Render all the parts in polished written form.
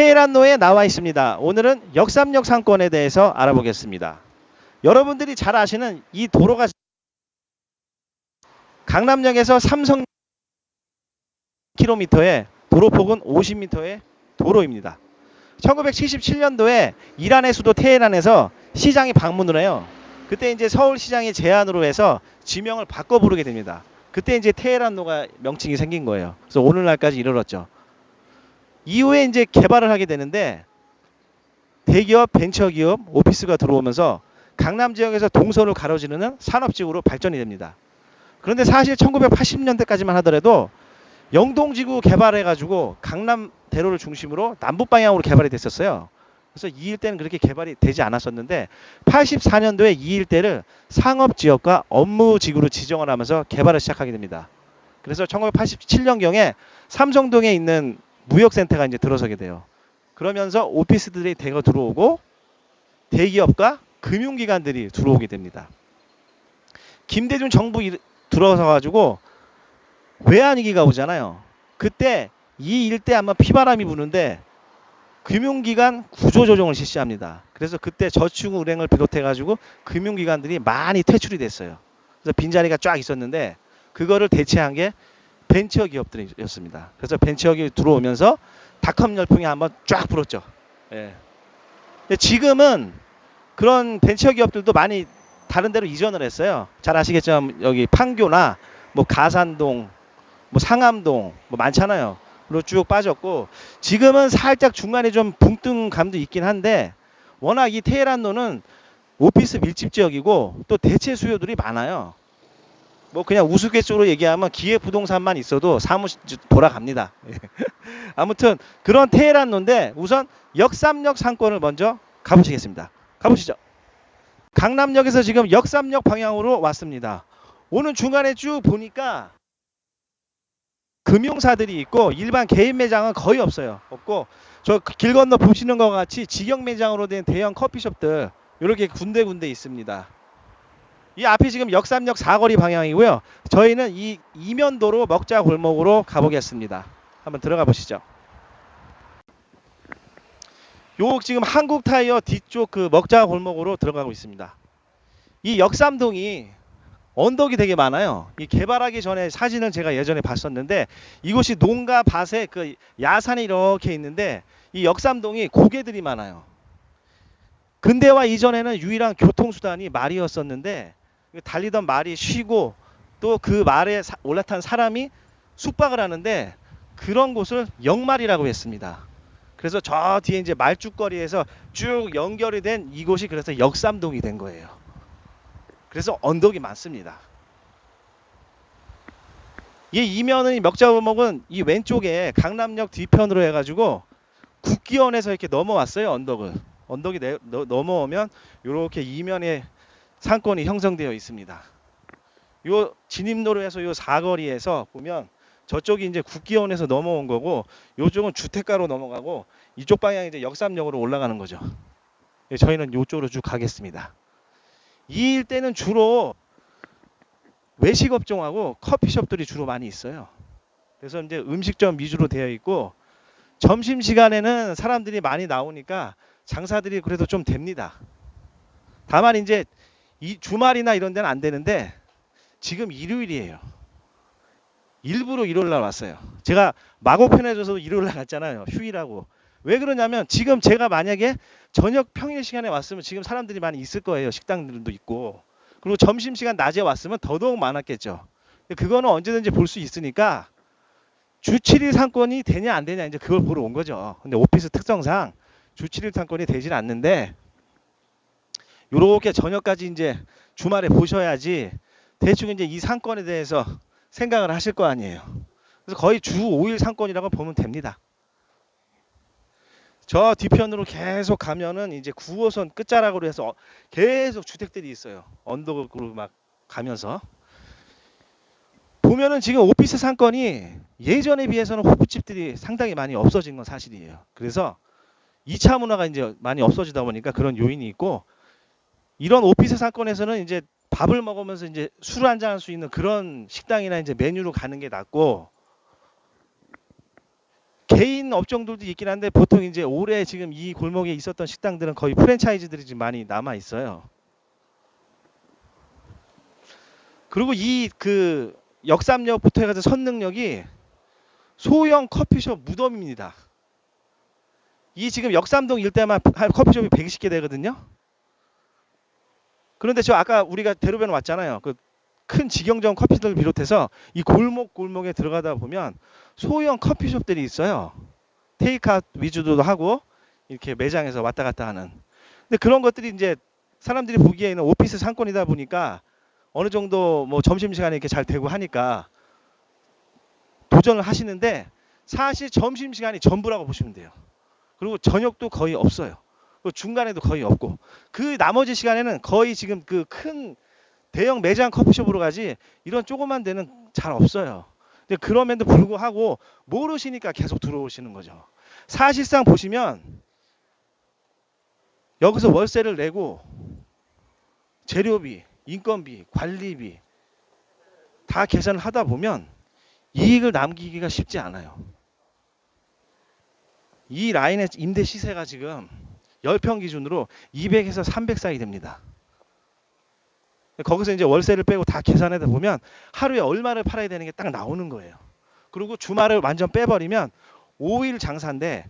테헤란로에 나와 있습니다. 오늘은 역삼역 상권에 대해서 알아보겠습니다. 여러분들이 잘 아시는 이 도로가 강남역에서 삼성 km에 도로폭은 50m의 도로입니다. 1977년도에 이란의 수도 테헤란에서 시장이 방문을 해요. 그때 이제 서울시장의 제안으로 해서 지명을 바꿔 부르게 됩니다. 그때 이제 테헤란로가 명칭이 생긴 거예요. 그래서 오늘날까지 이르렀죠. 이후에 이제 개발을 하게 되는데 대기업, 벤처기업, 오피스가 들어오면서 강남 지역에서 동서를 가로지르는 산업지구로 발전이 됩니다. 그런데 사실 1980년대까지만 하더라도 영동지구 개발해가지고 강남대로를 중심으로 남북방향으로 개발이 됐었어요. 그래서 이 일대는 그렇게 개발이 되지 않았었는데 84년도에 이 일대를 상업지역과 업무지구로 지정을 하면서 개발을 시작하게 됩니다. 그래서 1987년경에 삼성동에 있는 무역센터가 이제 들어서게 돼요. 그러면서 오피스들이 대거 들어오고 대기업과 금융기관들이 들어오게 됩니다. 김대중 정부 들어서 가지고 외환위기가 오잖아요. 그때 이 일대 아마 피바람이 부는데 금융기관 구조조정을 실시합니다. 그래서 그때 저축은행을 비롯해 가지고 금융기관들이 많이 퇴출이 됐어요. 그래서 빈자리가 쫙 있었는데 그거를 대체한 게 벤처기업들이었습니다. 그래서 벤처기업이 들어오면서 닷컴 열풍이 한번 쫙 불었죠. 예. 근데 지금은 그런 벤처기업들도 많이 다른 데로 이전을 했어요. 잘 아시겠지만 여기 판교나 뭐 가산동, 뭐 상암동 뭐 많잖아요. 그리고 쭉 빠졌고 지금은 살짝 중간에 좀 붕뜬감도 있긴 한데 워낙 이 테헤란로는 오피스 밀집 지역이고 또 대체 수요들이 많아요. 뭐 그냥 우스갯소리로 얘기하면 기획부동산만 있어도 사무실 돌아갑니다. 아무튼 그런 테헤란로인데 우선 역삼역 상권을 먼저 가보시겠습니다. 가보시죠. 강남역에서 지금 역삼역 방향으로 왔습니다. 오는 중간에 쭉 보니까 금융사들이 있고 일반 개인 매장은 거의 없어요. 없고 저 길 건너 보시는 것 같이 직영 매장으로 된 대형 커피숍들 이렇게 군데군데 있습니다. 이 앞이 지금 역삼역 사거리 방향이고요. 저희는 이 이면도로 먹자 골목으로 가보겠습니다. 한번 들어가 보시죠. 요 지금 한국타이어 뒤쪽 그 먹자 골목으로 들어가고 있습니다. 이 역삼동이 언덕이 되게 많아요. 이 개발하기 전에 사진을 제가 예전에 봤었는데 이곳이 농가 밭에 그 야산이 이렇게 있는데 이 역삼동이 고개들이 많아요. 근대화 이전에는 유일한 교통수단이 말이었었는데 달리던 말이 쉬고 또 그 말에 올라탄 사람이 숙박을 하는데 그런 곳을 역말이라고 했습니다. 그래서 저 뒤에 이제 말죽거리에서 쭉 연결이 된 이곳이 그래서 역삼동이 된 거예요. 그래서 언덕이 많습니다. 이 이면의 먹자골목은 이 왼쪽에 강남역 뒤편으로 해가지고 국기원에서 이렇게 넘어왔어요. 언덕이 넘어오면 이렇게 이면에 상권이 형성되어 있습니다. 요 진입로에서 요 사거리에서 보면 저쪽이 이제 국기원에서 넘어온 거고 요쪽은 주택가로 넘어가고 이쪽 방향이 이제 역삼역으로 올라가는 거죠. 저희는 이쪽으로 쭉 가겠습니다. 이 일대는 주로 외식업종하고 커피숍들이 주로 많이 있어요. 그래서 이제 음식점 위주로 되어 있고 점심시간에는 사람들이 많이 나오니까 장사들이 그래도 좀 됩니다. 다만 이제 이 주말이나 이런 데는 안 되는데 지금 일요일이에요. 일부러 일요일날 왔어요. 제가 마곡편에서 일요일날 갔잖아요. 휴일하고. 왜 그러냐면 지금 제가 만약에 저녁 평일 시간에 왔으면 지금 사람들이 많이 있을 거예요. 식당들도 있고. 그리고 점심시간 낮에 왔으면 더더욱 많았겠죠. 그거는 언제든지 볼 수 있으니까 주 7일 상권이 되냐 안 되냐 이제 그걸 보러 온 거죠. 근데 오피스 특성상 주 7일 상권이 되진 않는데 요렇게 저녁까지 이제 주말에 보셔야지 대충 이제 이 상권에 대해서 생각을 하실 거 아니에요. 그래서 거의 주 5일 상권이라고 보면 됩니다. 저 뒤편으로 계속 가면은 이제 9호선 끝자락으로 해서 계속 주택들이 있어요. 언덕으로 막 가면서 보면은 지금 오피스 상권이 예전에 비해서는 호프집들이 상당히 많이 없어진 건 사실이에요. 그래서 2차 문화가 이제 많이 없어지다 보니까 그런 요인이 있고 이런 오피스 상권에서는 이제 밥을 먹으면서 이제 술 한잔 할 수 있는 그런 식당이나 이제 메뉴로 가는 게 낫고 개인 업종들도 있긴 한데 보통 이제 올해 지금 이 골목에 있었던 식당들은 거의 프랜차이즈들이 지금 많이 남아 있어요. 그리고 이 그 역삼역부터 해가지고 선릉역이 소형 커피숍 무덤입니다. 이 지금 역삼동 일대만 커피숍이 120개 되거든요. 그런데 저 아까 우리가 대로변 왔잖아요. 그 큰 직영점 커피들 비롯해서 이 골목골목에 들어가다 보면 소형 커피숍들이 있어요. 테이크아웃 위주도 하고 이렇게 매장에서 왔다 갔다 하는. 근데 그런 것들이 이제 사람들이 보기에는 오피스 상권이다 보니까 어느 정도 뭐 점심시간에 이렇게 잘 되고 하니까 도전을 하시는데 사실 점심시간이 전부라고 보시면 돼요. 그리고 저녁도 거의 없어요. 그리고 중간에도 거의 없고 그 나머지 시간에는 거의 지금 그 큰 대형 매장 커피숍으로 가지 이런 조그만 데는 잘 없어요. 근데 그럼에도 불구하고 모르시니까 계속 들어오시는 거죠. 사실상 보시면 여기서 월세를 내고 재료비, 인건비, 관리비 다 계산을 하다 보면 이익을 남기기가 쉽지 않아요. 이 라인의 임대 시세가 지금 10평 기준으로 200에서 300 사이 됩니다. 거기서 이제 월세를 빼고 다 계산하다 보면 하루에 얼마를 팔아야 되는 게 딱 나오는 거예요. 그리고 주말을 완전 빼버리면 5일 장사인데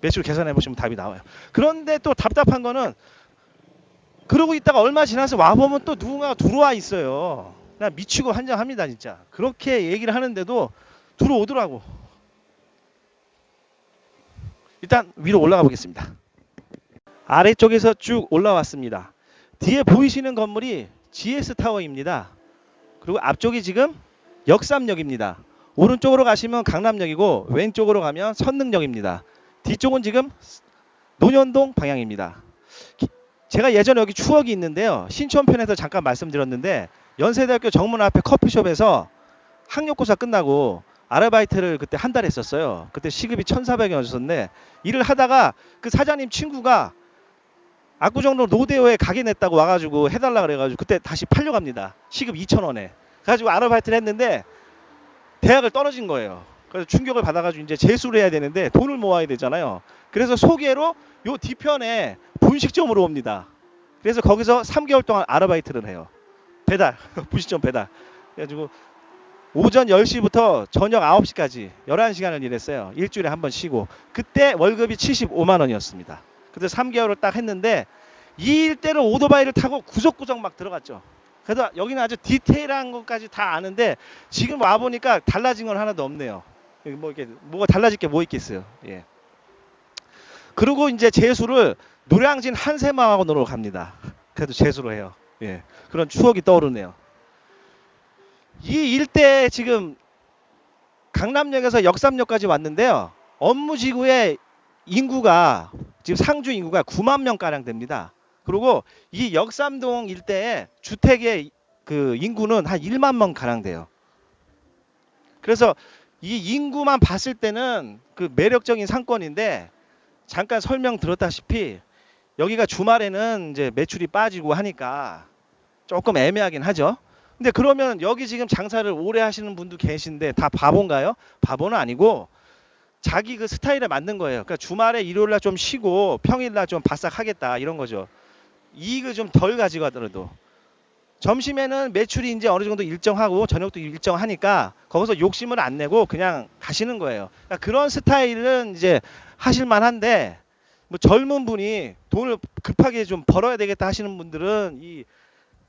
매출 계산해 보시면 답이 나와요. 그런데 또 답답한 거는 그러고 있다가 얼마 지나서 와보면 또 누군가가 들어와 있어요. 그냥 미치고 한장합니다 진짜. 그렇게 얘기를 하는데도 들어오더라고. 일단 위로 올라가 보겠습니다. 아래쪽에서 쭉 올라왔습니다. 뒤에 보이시는 건물이 GS타워입니다. 그리고 앞쪽이 지금 역삼역입니다. 오른쪽으로 가시면 강남역이고 왼쪽으로 가면 선릉역입니다. 뒤쪽은 지금 논현동 방향입니다. 제가 예전에 여기 추억이 있는데요. 신촌편에서 잠깐 말씀드렸는데 연세대학교 정문 앞에 커피숍에서 학력고사 끝나고 아르바이트를 그때 한 달 했었어요. 그때 시급이 1,400원이었는데 일을 하다가 그 사장님 친구가 압구정로 로데오에 가게 냈다고 와가지고 해달라 그래가지고 그때 다시 팔려갑니다. 시급 2,000원에. 그래가지고 아르바이트를 했는데 대학을 떨어진 거예요. 그래서 충격을 받아가지고 이제 재수를 해야 되는데 돈을 모아야 되잖아요. 그래서 소개로 요 뒤편에 분식점으로 옵니다. 그래서 거기서 3개월 동안 아르바이트를 해요. 배달, 분식점 배달. 그래가지고 오전 10시부터 저녁 9시까지 11시간을 일했어요. 일주일에 한 번 쉬고. 그때 월급이 75만 원이었습니다. 그래서 3개월을 딱 했는데 이 일대를 오토바이를 타고 구석구석 막 들어갔죠. 그래서 여기는 아주 디테일한 것까지 다 아는데 지금 와 보니까 달라진 건 하나도 없네요. 뭐 이렇게 뭐가 달라질 게 뭐 있겠어요. 예. 그리고 이제 재수를 노량진 한샘학원으로 갑니다. 그래도 재수로 해요. 예. 그런 추억이 떠오르네요. 이 일대 지금 강남역에서 역삼역까지 왔는데요. 업무지구의 인구가 지금 상주 인구가 9만 명 가량 됩니다. 그리고 이 역삼동 일대의 주택의 그 인구는 한 1만 명 가량 돼요. 그래서 이 인구만 봤을 때는 그 매력적인 상권인데 잠깐 설명 들었다시피 여기가 주말에는 이제 매출이 빠지고 하니까 조금 애매하긴 하죠. 근데 그러면 여기 지금 장사를 오래 하시는 분도 계신데 다 바본가요? 바보는 아니고 자기 그 스타일에 맞는 거예요. 그러니까 주말에 일요일날 좀 쉬고 평일날 좀 바싹 하겠다 이런 거죠. 이익을 좀 덜 가지고 하더라도 점심에는 매출이 이제 어느 정도 일정하고 저녁도 일정하니까 거기서 욕심을 안 내고 그냥 가시는 거예요. 그러니까 그런 스타일은 이제 하실만한데 뭐 젊은 분이 돈을 급하게 좀 벌어야 되겠다 하시는 분들은 이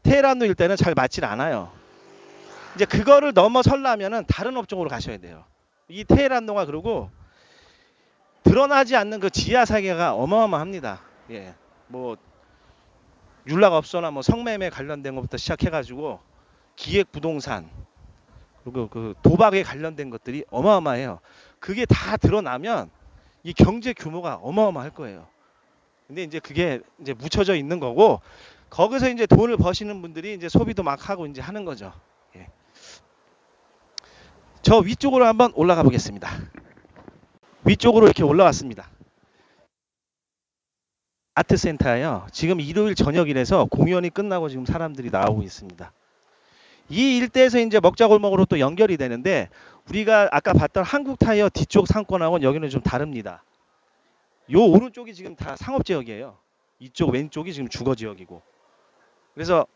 테헤란로 일대는 잘 맞질 않아요. 이제 그거를 넘어서려면은 다른 업종으로 가셔야 돼요. 이 테헤란로가 그러고 드러나지 않는 그 지하 세계가 어마어마합니다. 예, 뭐 율락업소나 뭐 성매매 관련된 것부터 시작해가지고 기획 부동산 그리고 그 도박에 관련된 것들이 어마어마해요. 그게 다 드러나면 이 경제 규모가 어마어마할 거예요. 근데 이제 그게 이제 묻혀져 있는 거고 거기서 이제 돈을 버시는 분들이 이제 소비도 막 하고 이제 하는 거죠. 예. 저 위쪽으로 한번 올라가 보겠습니다. 위쪽으로 이렇게 올라왔습니다. 아트센터예요. 지금 일요일 저녁이라서 공연이 끝나고 지금 사람들이 나오고 있습니다. 이 일대에서 이제 먹자골목으로 또 연결이 되는데 우리가 아까 봤던 한국타이어 뒤쪽 상권하고는 여기는 좀 다릅니다. 요 오른쪽이 지금 다 상업지역이에요. 이쪽 왼쪽이 지금 주거지역이고. 그래서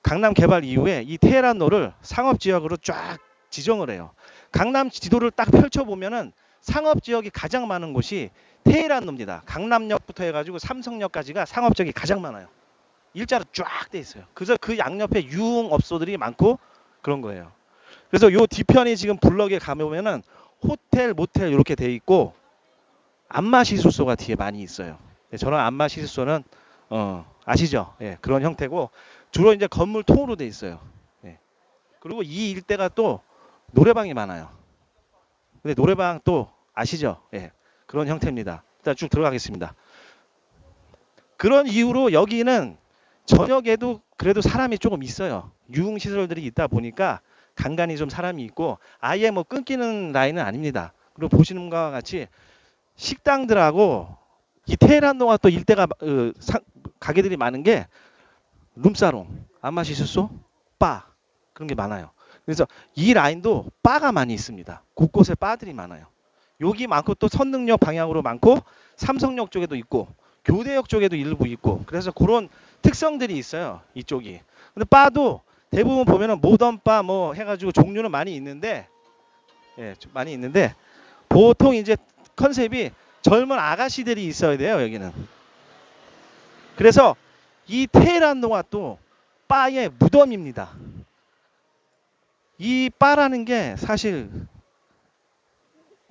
강남 개발 이후에 이 테헤란로를 상업지역으로 쫙 지정을 해요. 강남 지도를 딱 펼쳐보면은 상업지역이 가장 많은 곳이 테헤란로입니다. 강남역부터 해가지고 삼성역까지가 상업지역이 가장 많아요. 일자로 쫙 돼 있어요. 그래서 그 양옆에 유흥업소들이 많고 그런 거예요. 그래서 요 뒤편이 지금 블럭에 가보면은 호텔, 모텔 이렇게 돼 있고 안마시술소가 뒤에 많이 있어요. 저런 안마시술소는 아시죠? 예, 그런 형태고 주로 이제 건물 통으로 돼 있어요. 예. 그리고 이 일대가 또 노래방이 많아요. 근데 노래방 또 아시죠? 예, 그런 형태입니다. 일단 쭉 들어가겠습니다. 그런 이유로 여기는 저녁에도 그래도 사람이 조금 있어요. 유흥시설들이 있다 보니까 간간히 좀 사람이 있고 아예 뭐 끊기는 라인은 아닙니다. 그리고 보시는 것과 같이 식당들하고 이 테헤란로가 또 일대가 가게들이 많은 게 룸사롱, 안마시술소, 바 그런 게 많아요. 그래서 이 라인도 바가 많이 있습니다. 곳곳에 바들이 많아요. 여기 많고 또 선릉역 방향으로 많고 삼성역 쪽에도 있고 교대역 쪽에도 일부 있고 그래서 그런 특성들이 있어요. 이쪽이. 근데 바도 대부분 보면은 모던 바 뭐 해가지고 종류는 많이 있는데 예, 많이 있는데 보통 이제 컨셉이 젊은 아가씨들이 있어야 돼요. 여기는. 그래서 이 테헤란로가 또 바의 무덤입니다. 이 바라는 게 사실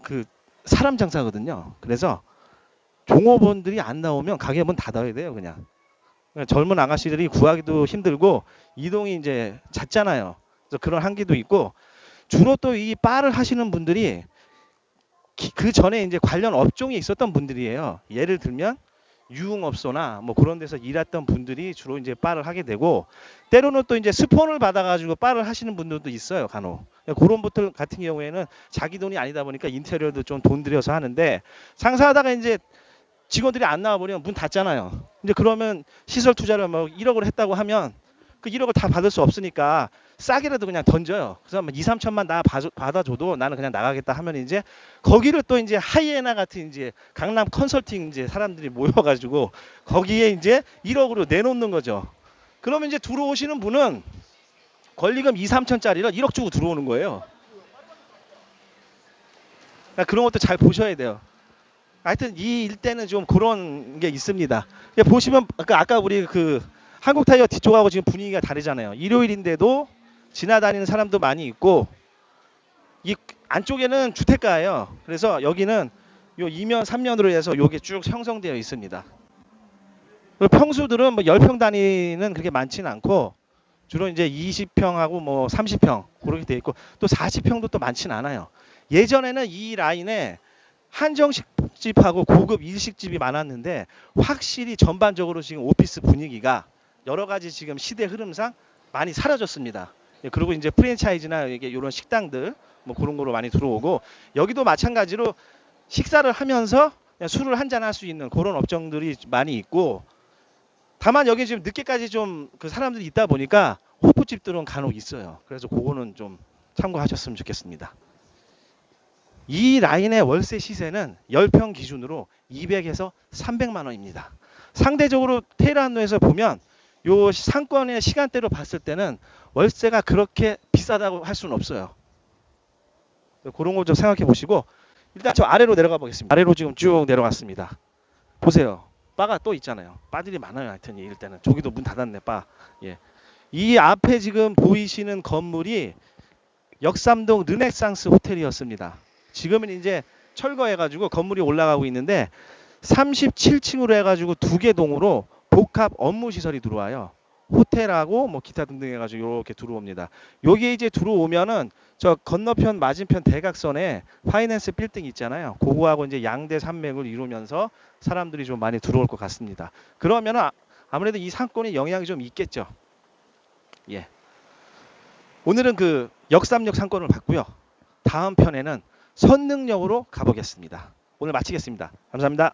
그 사람 장사거든요. 그래서 종업원들이 안 나오면 가게 문 닫아야 돼요. 그냥 젊은 아가씨들이 구하기도 힘들고 이동이 이제 잦잖아요. 그래서 그런 한계도 있고 주로 또 이 바를 하시는 분들이 그 전에 이제 관련 업종에 있었던 분들이에요. 예를 들면 유흥업소나 뭐 그런 데서 일했던 분들이 주로 이제 바를 하게 되고 때로는 또 이제 스폰을 받아가지고 바를 하시는 분들도 있어요. 간혹. 그런 분들 같은 경우에는 자기 돈이 아니다 보니까 인테리어도 좀 돈 들여서 하는데 장사하다가 이제 직원들이 안 나와버리면 문 닫잖아요. 이제 그러면 시설 투자를 뭐 1억을 했다고 하면 그 1억을 다 받을 수 없으니까 싸게라도 그냥 던져요. 그래서 2, 3천만 나 받아줘도 나는 그냥 나가겠다 하면 이제 거기를 또 이제 하이에나 같은 이제 강남 컨설팅 이제 사람들이 모여가지고 거기에 이제 1억으로 내놓는 거죠. 그러면 이제 들어오시는 분은 권리금 2, 3천짜리를 1억 주고 들어오는 거예요. 그러니까 그런 것도 잘 보셔야 돼요. 하여튼 이 일대는 좀 그런 게 있습니다. 보시면 아까 우리 그 한국타이어 뒤쪽하고 지금 분위기가 다르잖아요. 일요일인데도 지나다니는 사람도 많이 있고 이 안쪽에는 주택가예요. 그래서 여기는 요 2면 3면으로 해서 요게 쭉 형성되어 있습니다. 평수들은 뭐 10평 단위는 그렇게 많지는 않고 주로 이제 20평하고 뭐 30평 그렇게 되어 있고 또 40평도 또 많지는 않아요. 예전에는 이 라인에 한정식집하고 고급 일식집이 많았는데 확실히 전반적으로 지금 오피스 분위기가 여러 가지 지금 시대 흐름상 많이 사라졌습니다. 그리고 이제 프랜차이즈나 이런 식당들 뭐 그런 거로 많이 들어오고 여기도 마찬가지로 식사를 하면서 술을 한잔 할 수 있는 그런 업종들이 많이 있고 다만 여기 지금 늦게까지 좀 그 사람들이 있다 보니까 호프집들은 간혹 있어요. 그래서 그거는 좀 참고하셨으면 좋겠습니다. 이 라인의 월세 시세는 10평 기준으로 200에서 300만 원입니다. 상대적으로 테헤란로에서 보면 요 상권의 시간대로 봤을 때는 월세가 그렇게 비싸다고 할 수는 없어요. 그런 거 좀 생각해 보시고 일단 저 아래로 내려가 보겠습니다. 아래로 지금 쭉 내려갔습니다. 보세요. 바가 또 있잖아요. 바들이 많아요. 하여튼 이 일대는 저기도 문 닫았네 바. 예. 이 앞에 지금 보이시는 건물이 역삼동 르네상스 호텔이었습니다. 지금은 이제 철거해가지고 건물이 올라가고 있는데 37층으로 해가지고 2개 동으로 복합 업무 시설이 들어와요. 호텔하고 뭐 기타 등등 해가지고 이렇게 들어옵니다. 여기에 이제 들어오면은 저 건너편 맞은편 대각선에 파이낸스 빌딩 있잖아요. 그거하고 이제 양대 산맥을 이루면서 사람들이 좀 많이 들어올 것 같습니다. 그러면은 아무래도 이 상권에 영향이 좀 있겠죠. 예. 오늘은 그 역삼역 상권을 봤고요. 다음 편에는 선릉역으로 가보겠습니다. 오늘 마치겠습니다. 감사합니다.